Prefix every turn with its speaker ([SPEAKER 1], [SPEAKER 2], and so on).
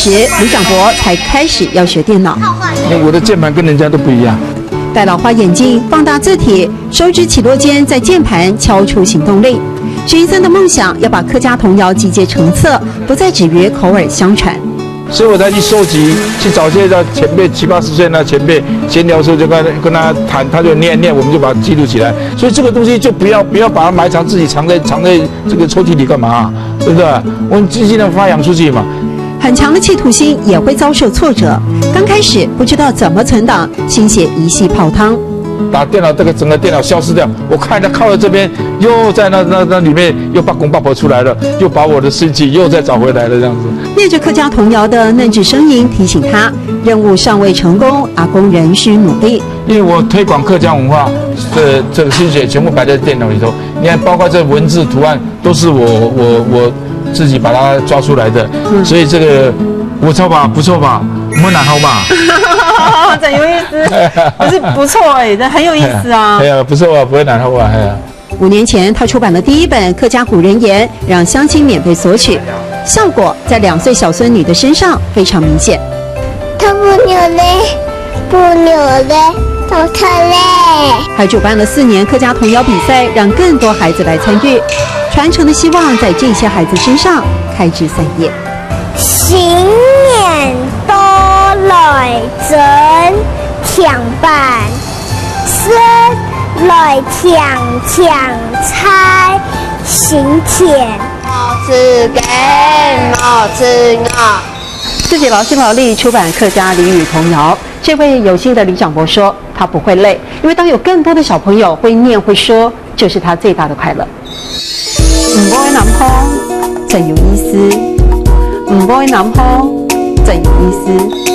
[SPEAKER 1] 时，李长博才开始要学电脑。
[SPEAKER 2] 我的键盘跟人家都不一样。
[SPEAKER 1] 戴老花眼镜，放大字体，手指起落间在键盘敲出行动力。徐医生的梦想要把客家童谣集结成册，不再止于口耳相传。
[SPEAKER 2] 所以我才去收集，去找这些前辈70、80岁那前辈闲聊的时候就跟他谈，他就念，我们就把它记录起来。所以这个东西就不要把它埋藏，自己藏在这个抽屉里干嘛？对不对？我们尽量发扬出去嘛。
[SPEAKER 1] 很强的企图心也会遭受挫折，刚开始不知道怎么存档，心血一夕泡汤。
[SPEAKER 2] 把电脑整个电脑消失掉，我看他靠在这边，又在那里面又把公八婆出来了，又把我的身体又再找回来了，这样子。
[SPEAKER 1] 念着客家童谣的嫩稚声音提醒他，任务尚未成功，阿公仍需努力。
[SPEAKER 2] 因为我推广客家文化的这个心血全部摆在电脑里头，你看，包括这文字图案都是我自己把它抓出来的，所以这个不错吧？不错吧？没难好吧？
[SPEAKER 1] 真有意思，可是不错哎，这很有意思啊。
[SPEAKER 2] 哎呀，不错啊，不会难好吧？哎呀。
[SPEAKER 1] 5年前，他出版了第一本客家古人言，让乡亲免费索取，效果在2岁小孙女的身上非常明显。
[SPEAKER 3] 他不扭嘞，不扭嘞，头疼嘞。
[SPEAKER 1] 还主办了4年客家童谣比赛，让更多孩子来参与，传承的希望在这些孩子身上开枝散叶。
[SPEAKER 3] 新年多来整抢办，生来抢猜行钱。
[SPEAKER 4] 我吃给我吃我。
[SPEAKER 1] 自己劳心劳力出版客家俚语童谣，这位有心的李长博说，他不会累，因为当有更多的小朋友会念会说，就是他最大的快乐。唔該南方真有意思，唔該南方真有意思。